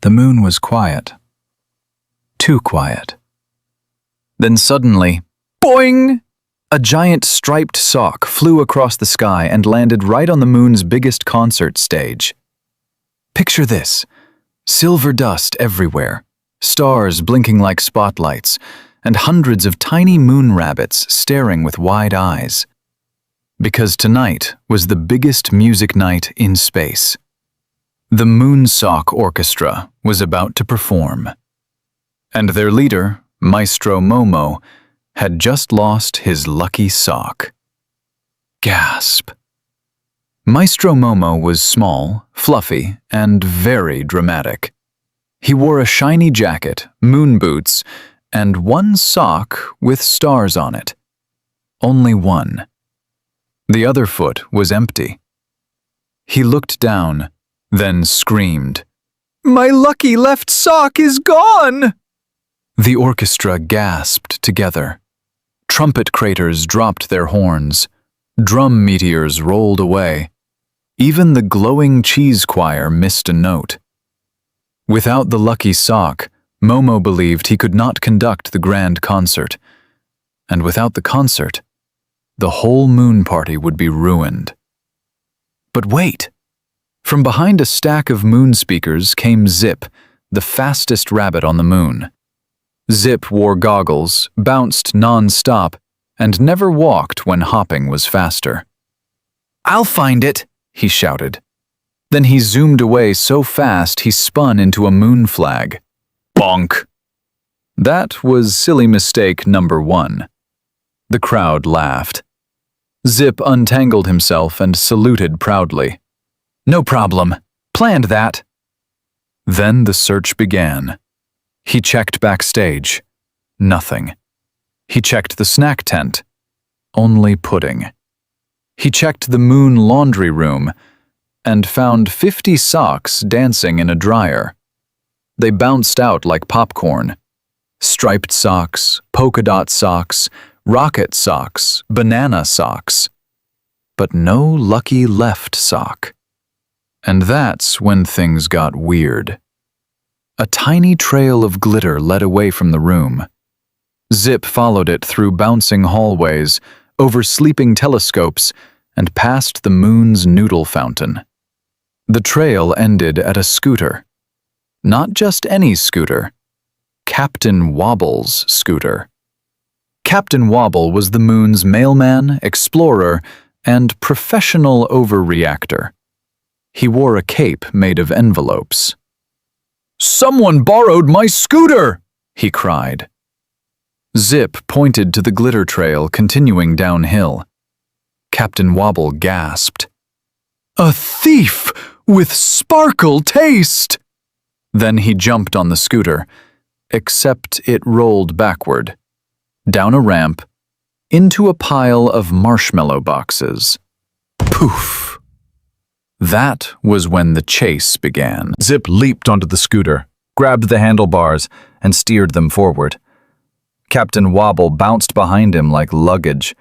The moon was quiet. Too quiet. Then suddenly, boing! A giant striped sock flew across the sky and landed right on the moon's biggest concert stage. Picture this: silver dust everywhere, stars blinking like spotlights, and hundreds of tiny moon rabbits staring with wide eyes. Because tonight was the biggest music night in space. The Moon Sock Orchestra was about to perform. And their leader, Maestro Momo, had just lost his lucky sock. Gasp. Maestro Momo was small, fluffy, and very dramatic. He wore a shiny jacket, moon boots, and one sock with stars on it. Only one. The other foot was empty. He looked down, then screamed, "My lucky left sock is gone!" The orchestra gasped together. Trumpet craters dropped their horns. Drum meteors rolled away. Even the glowing cheese choir missed a note. Without the lucky sock, Momo believed he could not conduct the grand concert. And without the concert, the whole moon party would be ruined. But wait! From behind a stack of moon speakers came Zip, the fastest rabbit on the moon. Zip wore goggles, bounced non-stop, and never walked when hopping was faster. "I'll find it!" he shouted. Then he zoomed away so fast he spun into a moon flag. Bonk! That was silly mistake number 1. The crowd laughed. Zip untangled himself and saluted proudly. "No problem. Planned that." Then the search began. He checked backstage. Nothing. He checked the snack tent. Only pudding. He checked the moon laundry room and found 50 socks dancing in a dryer. They bounced out like popcorn. Striped socks, polka dot socks, rocket socks, banana socks. But no lucky left sock. And that's when things got weird. A tiny trail of glitter led away from the room. Zip followed it through bouncing hallways, over sleeping telescopes, and past the moon's noodle fountain. The trail ended at a scooter. Not just any scooter. Captain Wobble's scooter. Captain Wobble was the moon's mailman, explorer, and professional overreactor. He wore a cape made of envelopes. "Someone borrowed my scooter!" he cried. Zip pointed to the glitter trail continuing downhill. Captain Wobble gasped. "A thief with sparkle taste!" Then he jumped on the scooter, except it rolled backward, down a ramp, into a pile of marshmallow boxes. Poof! That was when the chase began. Zip leaped onto the scooter, grabbed the handlebars, and steered them forward. Captain Wobble bounced behind him like luggage.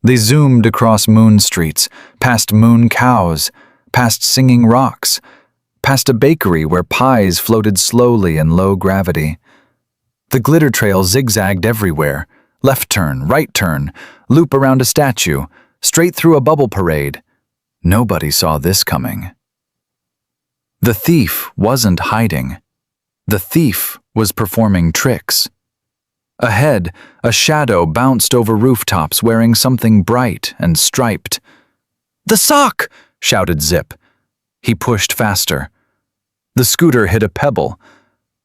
They zoomed across moon streets, past moon cows, past singing rocks, past a bakery where pies floated slowly in low gravity. The glitter trail zigzagged everywhere. Left turn, right turn, loop around a statue, straight through a bubble parade. Nobody saw this coming. The thief wasn't hiding. The thief was performing tricks. Ahead, a shadow bounced over rooftops wearing something bright and striped. "The sock!" shouted Zip. He pushed faster. The scooter hit a pebble.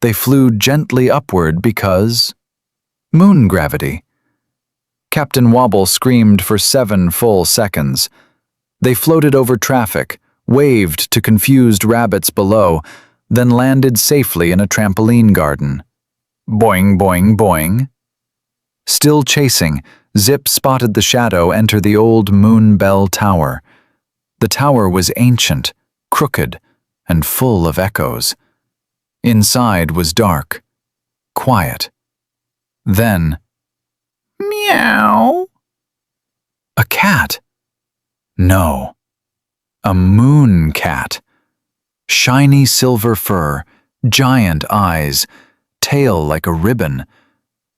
They flew gently upward because moon gravity. Captain Wobble screamed for 7 full seconds. They floated over traffic, waved to confused rabbits below, then landed safely in a trampoline garden. Boing, boing, boing. Still chasing, Zip spotted the shadow enter the old Moon Bell Tower. The tower was ancient, crooked, and full of echoes. Inside was dark, quiet. Then, meow. A cat. No, a moon cat. Shiny silver fur, giant eyes, tail like a ribbon,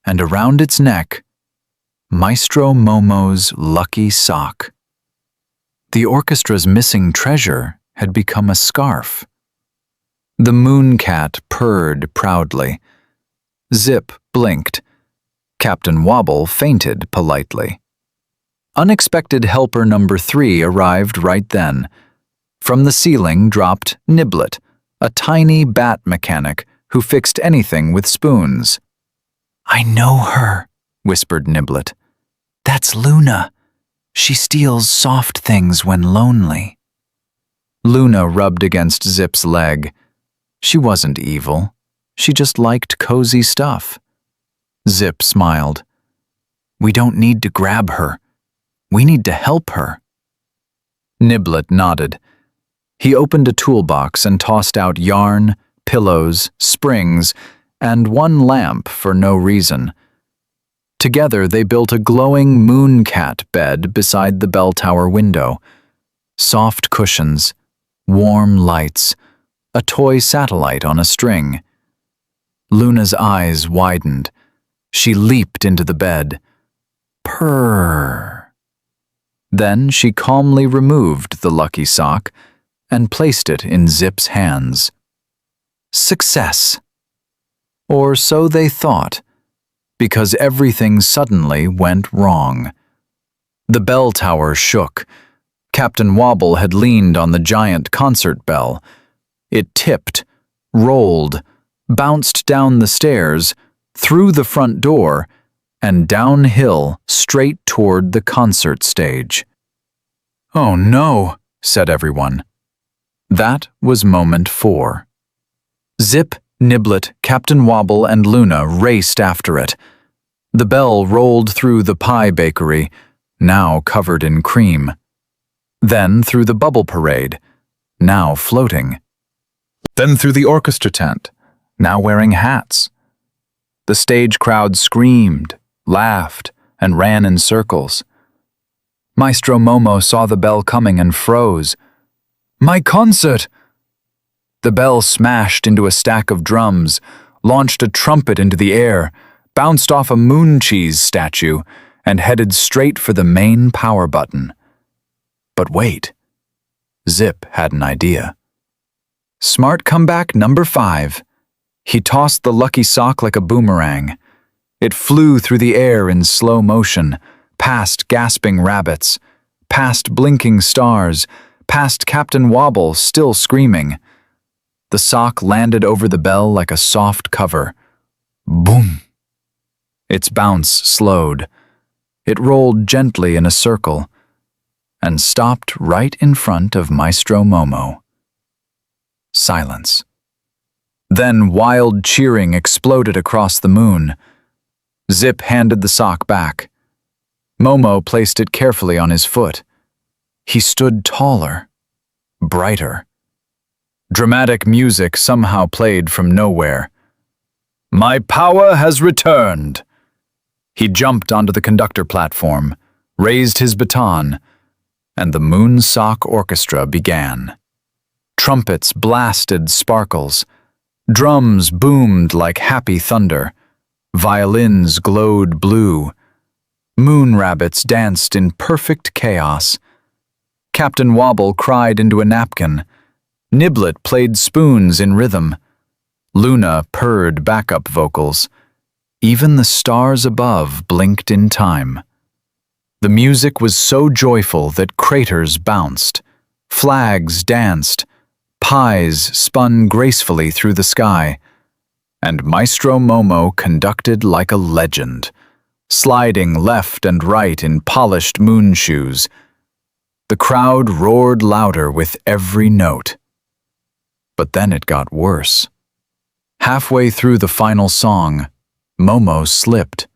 and around its neck, Maestro Momo's lucky sock. The orchestra's missing treasure had become a scarf. The moon cat purred proudly. Zip blinked. Captain Wobble fainted politely. Unexpected helper number 3 arrived right then. From the ceiling dropped Niblet, a tiny bat mechanic who fixed anything with spoons. "I know her," whispered Niblet. "That's Luna. She steals soft things when lonely." Luna rubbed against Zip's leg. She wasn't evil. She just liked cozy stuff. Zip smiled. "We don't need to grab her. We need to help her." Niblet nodded. He opened a toolbox and tossed out yarn, pillows, springs, and one lamp for no reason. Together they built a glowing moon cat bed beside the bell tower window. Soft cushions, warm lights, a toy satellite on a string. Luna's eyes widened. She leaped into the bed. Purr. Then she calmly removed the lucky sock and placed it in Zip's hands. Success. Or so they thought, because everything suddenly went wrong. The bell tower shook. Captain Wobble had leaned on the giant concert bell. It tipped, rolled, bounced down the stairs, through the front door, and downhill straight toward the concert stage. "Oh no," said everyone. That was moment 4. Zip, Niblet, Captain Wobble, and Luna raced after it. The bell rolled through the pie bakery, now covered in cream. Then through the bubble parade, now floating. Then through the orchestra tent, now wearing hats. The stage crowd screamed, laughed, and ran in circles. Maestro Momo saw the bell coming and froze. "My concert!" The bell smashed into a stack of drums, launched a trumpet into the air, bounced off a moon cheese statue, and headed straight for the main power button. But wait. Zip had an idea. Smart comeback number 5. He tossed the lucky sock like a boomerang. It flew through the air in slow motion, past gasping rabbits, past blinking stars, past Captain Wobble still screaming. The sock landed over the bell like a soft cover. Boom! Its bounce slowed. It rolled gently in a circle and stopped right in front of Maestro Momo. Silence. Then wild cheering exploded across the moon. Zip handed the sock back. Momo placed it carefully on his foot. He stood taller, brighter. Dramatic music somehow played from nowhere. "My power has returned." He jumped onto the conductor platform, raised his baton, and the Moon Sock Orchestra began. Trumpets blasted sparkles. Drums boomed like happy thunder. Violins glowed blue. Moon rabbits danced in perfect chaos. Captain Wobble cried into a napkin. Niblet played spoons in rhythm. Luna purred backup vocals. Even the stars above blinked in time. The music was so joyful that craters bounced. Flags danced. Pies spun gracefully through the sky. And Maestro Momo conducted like a legend, sliding left and right in polished moon shoes. The crowd roared louder with every note. But then it got worse. Halfway through the final song, Momo slipped.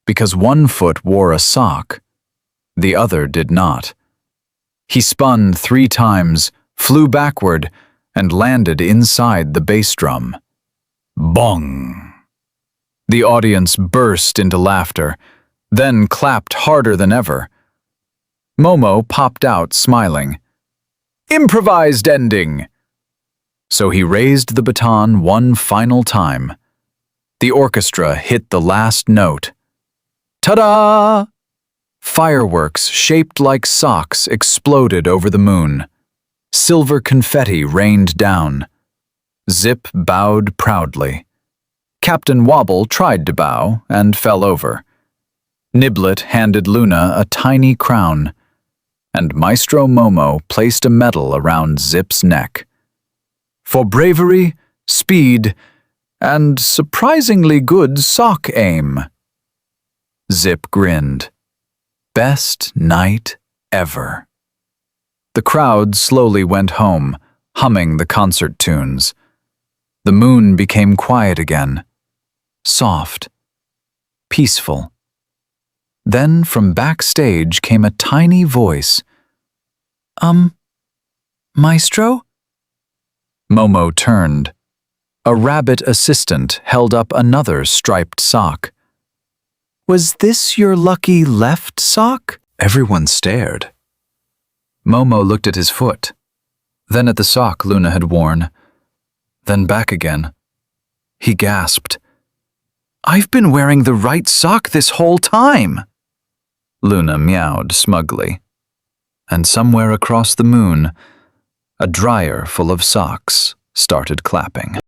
Because one foot wore a sock, the other did not. He spun 3 times, flew backward, and landed inside the bass drum. Bong! The audience burst into laughter, then clapped harder than ever. Momo popped out smiling. Improvised ending! So he raised the baton one final time. The orchestra hit the last note. Ta-da! Fireworks shaped like socks exploded over the moon. Silver confetti rained down. Zip bowed proudly. Captain Wobble tried to bow and fell over. Niblet handed Luna a tiny crown, and Maestro Momo placed a medal around Zip's neck. For bravery, speed, and surprisingly good sock aim. Zip grinned. Best night ever. The crowd slowly went home, humming the concert tunes. The moon became quiet again, soft, peaceful. Then from backstage came a tiny voice. Maestro? Momo turned. A rabbit assistant held up another striped sock. Was this your lucky left sock? Everyone stared. Momo looked at his foot, then at the sock Luna had worn, then back again. He gasped. I've been wearing the right sock this whole time. Luna meowed smugly. And somewhere across the moon, a dryer full of socks started clapping.